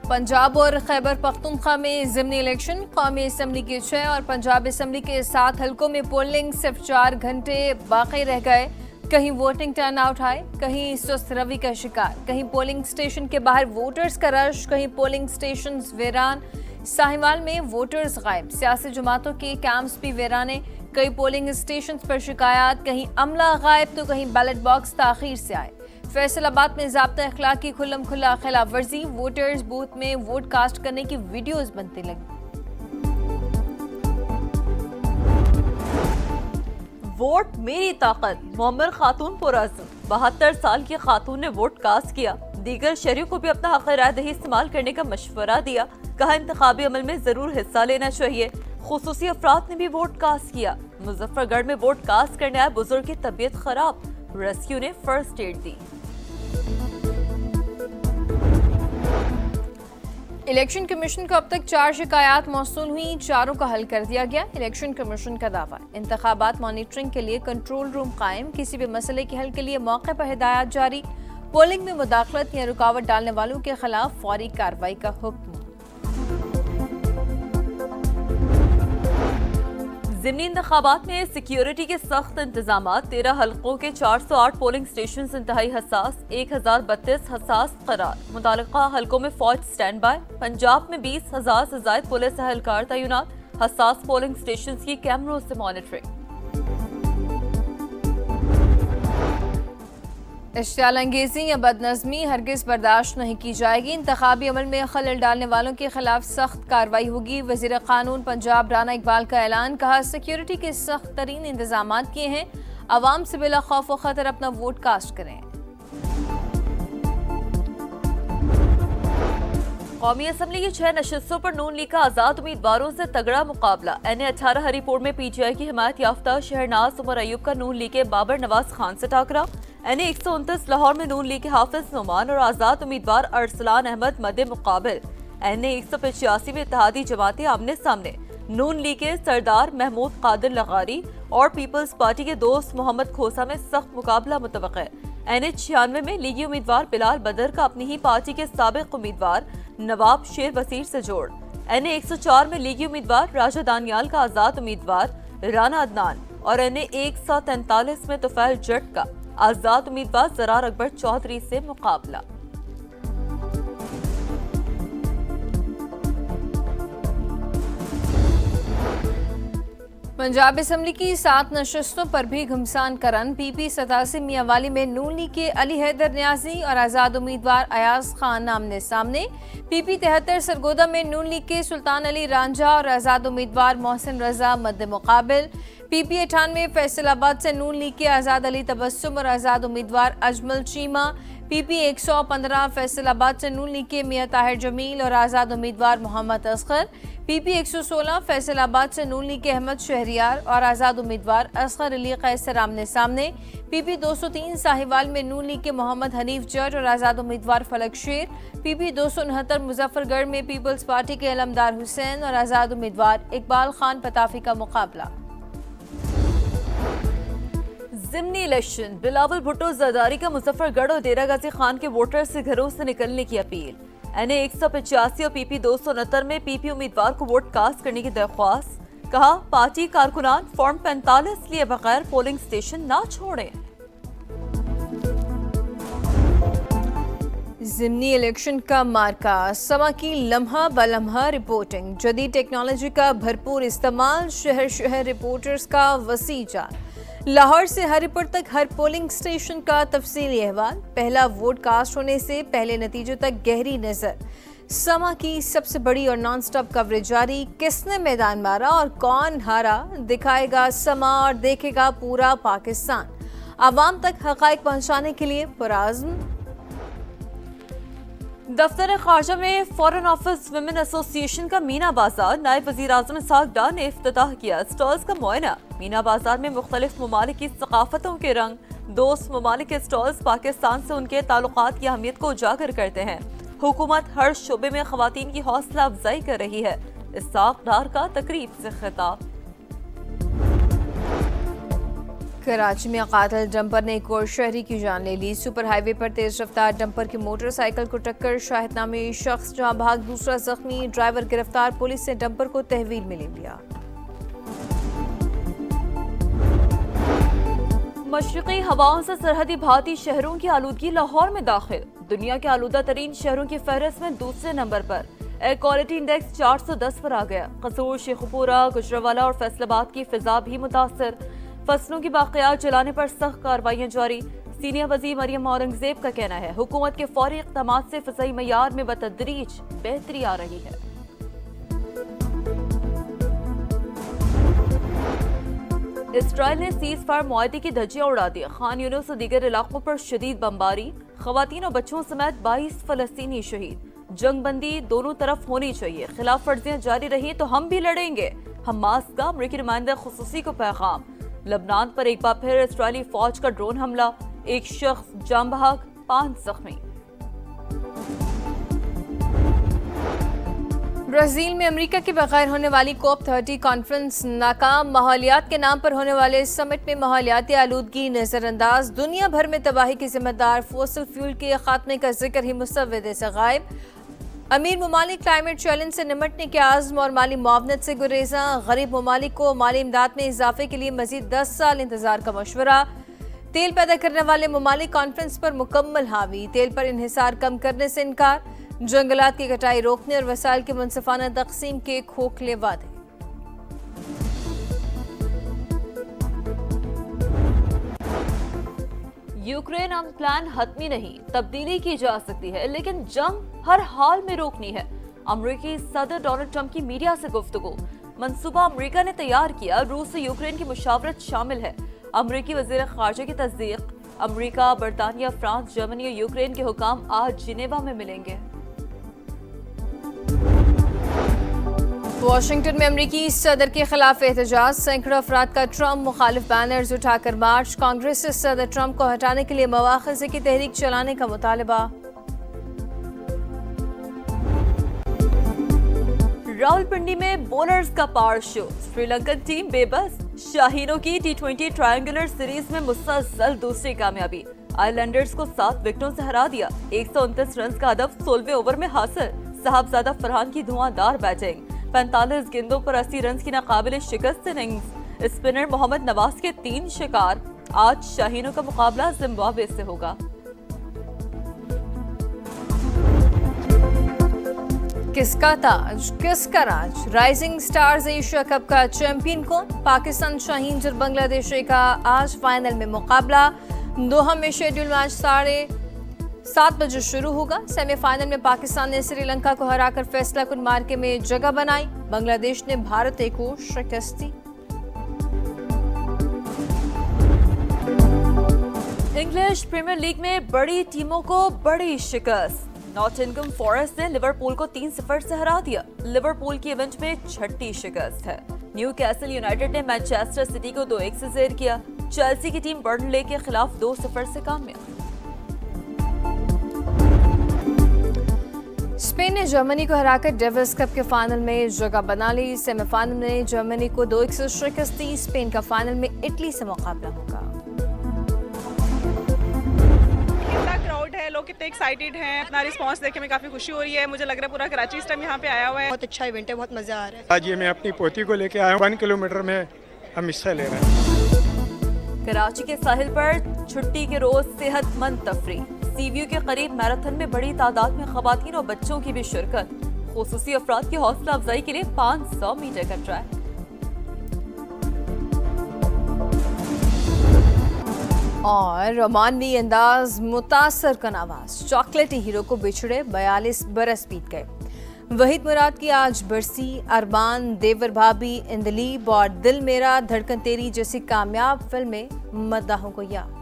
पंजाब और खैबर पख्तूनख्वा में ज़िमनी इलेक्शन, कौमी असम्बली के 6 और पंजाब असम्बली के 7 हल्कों में पोलिंग सिर्फ 4 घंटे बाकी रह गए। कहीं वोटिंग टर्न आउट हाई, कहीं सुस्त रवि का शिकार, कहीं पोलिंग स्टेशन के बाहर वोटर्स का रश, कहीं पोलिंग स्टेशन वीरान। साहिवाल में वोटर्स गायब, सियासी जमातों के कैंप्स भी वीराने, कई पोलिंग स्टेशन पर शिकायत, कहीं अमला गायब तो कहीं बैलेट बॉक्स ताखीर से आए। फैसलाबाद में ज़ाब्ता अखलाक की खुल्लम खुल्ला खिलाफ वर्जी, वोटर्स बूथ में वोट कास्ट करने की वीडियोस बनने लगी। वोट मेरी ताकत, मोहम्मद खातून पुरअज़्म 72 साल की खातून ने वोट कास्ट किया। दीगर शहरियों को भी अपना हक़ राय दही इस्तेमाल करने का मशवरा दिया। कहा इंतखाबी अमल में जरूर हिस्सा लेना चाहिए। खुसूसी अफराद ने भी वोट कास्ट किया। मुजफ्फरगढ़ में वोट कास्ट करने आए बुजुर्ग की तबीयत खराब, रेस्क्यू ने फर्स्ट एड दी। इलेक्शन कमीशन को अब तक 4 शिकायत मौसूल हुई, चारों का हल कर दिया गया। इलेक्शन कमीशन का दावा, इंतखाबात मॉनिटरिंग के लिए कंट्रोल रूम कायम, किसी भी मसले के हल के लिए मौके पर हिदायत जारी। पोलिंग में मुदाखलत या रुकावट डालने वालों के खिलाफ फौरी कार्रवाई का हुक्म। ज़िमनी इंतखाबात में सिक्योरिटी के सख्त इंतजाम, 13 हल्कों के 408 पोलिंग स्टेशन इंतहाई हसास, 1032 हसास करार। मुतालिका हल्कों में फौज स्टैंड बाय। पंजाब में 20,000 से ज्यादा पुलिस एहलकार तैनात, हसास पोलिंग स्टेशन की कैमरों से मॉनिटरिंग। इश्तियाल अंगेजी या बदनज़मी हरगिज़ बर्दाश्त नहीं की जाएगी। इंतखाबी अमल में खलल डालने वालों के खिलाफ सख्त कार्रवाई होगी। वज़ीर क़ानून पंजाब राना इकबाल का ऐलान, कहा सिक्योरिटी के सख्त तरीन इंतजाम किए हैं, अवाम से बिला खौफ व खतर अपना वोट कास्ट करें। कौमी असम्बली की 6 नशिस्तों पर नून लीग का आजाद उम्मीदवारों से तगड़ा मुकाबला। NA-18 हरीपुर में PTI की हिमायत याफ्ता शहनाज उमर अयूब का नून लीग के बाबर नवाज खान से टाकरा। NA-129 लाहौर में नून लीग के हाफिज नुमान और आजाद उम्मीदवार अरसलान अहमद मद्दे मुकाबिल। NA-185 में इत्तेहादी जमातें आमने सामने, नून लीग के सरदार महमूद कादिर लगारी और पीपल्स पार्टी के दोस्त मोहम्मद खोसा में सख्त मुकाबला मुतवक्किल है। NA-96 में लीगी उम्मीदवार बिलाल बदर का अपनी ही पार्टी के साबिक उम्मीदवार नवाब शेर वसीर से जोड़। NA-104 में लीगी उम्मीदवार राजा दानियाल का आजाद उम्मीदवार राना अदनान और NA-143 में तुफैल जट का आजाद उम्मीदवार जरार अकबर चौधरी से मुकाबला। पंजाब असम्बली की 7 नशिस्तों पर भी घमसान करन। PP 87 मियांवाली में नून लीग के अली हैदर न्याजी और आजाद उम्मीदवार अयाज खान आमने सामने। PP 73 सरगोदा में नून लीग के सुल्तान अली रांझा और आजाद उम्मीदवार मोहसिन रजा मद्दे मुकाबिल। PP 98 फैसलाबाद से नून लीग के आजाद अली तबस्सुम और आजाद उम्मीदवार अजमल चीमा। PP 115 फैसलाबाद से नून लीग के मियां ताहिर जमील और आजाद उम्मीदवार मोहम्मद असगर। PP 116 फैसलाबाद से नून लीग के अहमद शहरियार और आजाद उम्मीदवार असगर अली कैसर आमने सामने। PP 203 साहिवाल में नून लीग के मोहम्मद हनीफ जट और आजाद उम्मीदवार फलक शेर। PP 269 मुजफ्फरगढ़ में पीपल्स पार्टी के अलमदार हुसैन और आजाद उम्मीदवार इकबाल खान पताफी का मुकाबला। ज़िमनी इलेक्शन, बिलावल भुट्टो जरदारी का मुजफ्फरगढ़ और डेरा गाजी खान के वोटर्स से घरों से निकलने की अपील। NA-185 और PP 269 में PP उम्मीदवार को वोट कास्ट करने की दरख्वास्त। कहा पार्टी कारकुनान फॉर्म 45 लिए बगैर पोलिंग स्टेशन ना छोड़ें। ज़िमनी इलेक्शन का मार्का, समा की लम्हा बलम्हा रिपोर्टिंग, जदीद टेक्नोलॉजी का भरपूर इस्तेमाल, शहर शहर रिपोर्टर्स का वसी जाल। लाहौर से हरिपुर तक हर पोलिंग स्टेशन का तफसीली अहवाल, पहला वोट कास्ट होने से पहले नतीजों तक गहरी नजर। समा की सबसे बड़ी और नॉन स्टॉप कवरेज जारी, किसने मैदान मारा और कौन हारा दिखाएगा समा और देखेगा पूरा पाकिस्तान। आवाम तक हकाइक पहुंचाने के लिए पुराज़्म। दफ्तर खारजा में फॉरेन ऑफिस वुमेन एसोसिएशन का मीना बाजार, नायब वज़ीर आज़म इसहाक डार ने इफ्तिताह किया। स्टॉल्स का मुआयना। मीना बाजार में मुख्तलिफ ममालिक की सकाफतों के रंग, दोस्त ममालिक के स्टॉल्स पाकिस्तान से उनके ताल्लुकात की अहमियत को उजागर करते हैं। हुकूमत हर शोबे में खवातीन की हौसला अफजाई कर रही है। इसहाक डार का तकरीब से खिताब। कराची में कातिल डंपर ने एक और शहरी की जान ले ली। सुपर हाईवे पर तेज रफ्तार डंपर की मोटरसाइकिल को टक्कर, शाहिदनामे शख्स जहां भाग दूसरा जख्मी, ड्राइवर गिरफ्तार। पुलिस ने डंपर को तहवील में ले लिया। मशरक़ी हवाओं से सरहदी भाती शहरों की आलूदगी लाहौर में दाखिल। दुनिया के आलूदा तरीन शहरों की फहरिस्त में दूसरे नंबर पर। एयर क्वालिटी इंडेक्स 410 पर आ गया। कसूर, शेखुपुरा, गुजरावाला और फैसलाबाद की फिजा भी मुतासर। फसलों की बाक़ियात जलाने पर सख्त कार्रवाइयाँ जारी। सीनियर वज़ीर मरियम औरंगजेब का कहना है हुकूमत के फौरी इक़दामात से फ़िज़ाई मयार में बतदरीज बेहतरी आ रही है। इसराइल ने सीज़ फायर मुआहदे की धज्जियां उड़ा दी। खान यूनिस और दीगर इलाकों पर शदीद बमबारी, खवातीन और बच्चों समेत 22 फ़लस्तीनी शहीद। जंग बंदी दोनों तरफ होनी चाहिए, खिलाफ वर्जियां जारी रही तो हम भी लड़ेंगे। हमास का अमरीकी नुमाइंदा खुसूसी को पैगाम। लबनान पर एक बार फिर इस्राएली फौज का ड्रोन हमला, एक शख्स जान बहक, 5 जख्मी। ब्राजील में अमेरिका के बगैर होने वाली COP30 कॉन्फ्रेंस नाकाम। माहौलियात के नाम पर होने वाले इस समिट में माहौलियाती आलूदगी नजरअंदाज। दुनिया भर में तबाही की जिम्मेदार फोसिल फ्यूल के खात्मे का जिक्र ही मुसव्वदे से गायब। अमीर ममालिक क्लाइमेट चैलेंज से निमटने के आज़्म और माली मुआवनत से गुरेजा। गरीब ममालिक को माली इमदाद में इजाफे के लिए मजीद 10 साल इंतजार का मशवरा। तेल पैदा करने वाले ममालिक कॉन्फ्रेंस पर मुकम्मल हावी। तेल पर इन्हिसार कम करने से इनकार। जंगलात की कटाई रोकने और वसाइल की मुनसिफाना तकसीम के खोखले वादे। यूक्रेन प्लान हतमी नहीं, तब्दीली की जा सकती है लेकिन जंग हर हाल में रोकनी है। अमरीकी सदर डोनाल्ड ट्रंप की मीडिया से गुफ्तगू। मंसूबा अमरीका ने तैयार किया, रूस से यूक्रेन की मुशावरत शामिल है। अमरीकी वज़ीर ख़ारजा की तस्दीक। अमरीका, बरतानिया, फ्रांस, जर्मनी और यूक्रेन के हुकाम आज जिनेवा में मिलेंगे। वाशिंगटन में अमरीकी सदर के खिलाफ एहतजाज। सैकड़ों अफराद का ट्रंप मुखालिफ बैनर्स उठाकर मार्च। कांग्रेस से सदर ट्रंप को हटाने के लिए मवाख़िज़ की तहरीक चलाने का मुतालबा। रावलपिंडी में बॉलर्स का पावर शो, श्रीलंकन टीम बेबस। शाहीनों की T20 ट्रायंगुलर सीरीज में मुसलसल दूसरी कामयाबी। आइलैंडर्स को 7 विकेटों से हरा दिया। 129 रन का हदफ 16वें ओवर में हासिल। साहबजादा फरहान की धुआंधार बैटिंग। 45 गेंदों पर 80 रन की नाकाबिले शिकस्त इनिंग्स। स्पिनर मोहम्मद नवाज के 3 शिकार। आज शाहीनों का मुकाबला जिम्बाब्वे से होगा। किसका ताज, किसका राज? राइजिंग स्टार्स एशिया कप का चैंपियन कौन? पाकिस्तान शाहीन और बांग्लादेश का आज फाइनल में मुकाबला। दोहा में शेड्यूल मैच 7:30 बजे शुरू होगा। सेमीफाइनल में पाकिस्तान ने श्रीलंका को हराकर फैसला कुन मार्के में जगह बनाई। बांग्लादेश ने भारत को शिकस्त दी। इंग्लिश प्रीमियर लीग में बड़ी टीमों को बड़ी शिकस्त। नॉटिंघम फॉरेस्ट ने लिवरपूल को 3-0 से हरा दिया। लिवरपूल की इवेंट में 6ठी शिकस्त है। न्यूकैसल यूनाइटेड ने मैनचेस्टर सिटी को 2-1 से ज़ेर किया। चेल्सी की टीम बर्नले के खिलाफ 2-0 से कामयाब। स्पेन ने जर्मनी को हराकर डेविस कप के फाइनल में जगह बना ली। सेमीफाइनल में जर्मनी को 2-1 से शिकस्त दी। स्पेन का फाइनल में इटली से मुकाबला होगा। क्राउड है, लोग कितने एक्साइटेड हैं, अपना रिस्पांस देख के मैं काफी खुशी हो रही है। मुझे लग रहा है पूरा कराची इस टाइम यहाँ पे आया हुआ है। बहुत अच्छा इवेंट है, बहुत मजा आ रहा है। आज ये मैं अपनी पोती को लेके आया हूँ। 1 किलोमीटर में हम हिस्सा ले रहे हैं। कराची के साहिल पर छुट्टी के रोज सेहतमंद तफरी। सीव्यू के करीब मैराथन में बड़ी तादाद में खवातीन और बच्चों की भी शिरकत। खुसूसी अफराद की हौसला अफजाई के लिए 500 मीटर का ट्रैक। और रोमानी अंदाज मुतासर कन आवाज। चॉकलेटी हीरो को बिछड़े 42 बरस बीत गए। वहीद मुराद की आज बरसी। अरबान, देवर भाभी, इंदलीब और दिल मेरा धड़कन तेरी जैसी कामयाब फिल्में मद्दाहों को याद।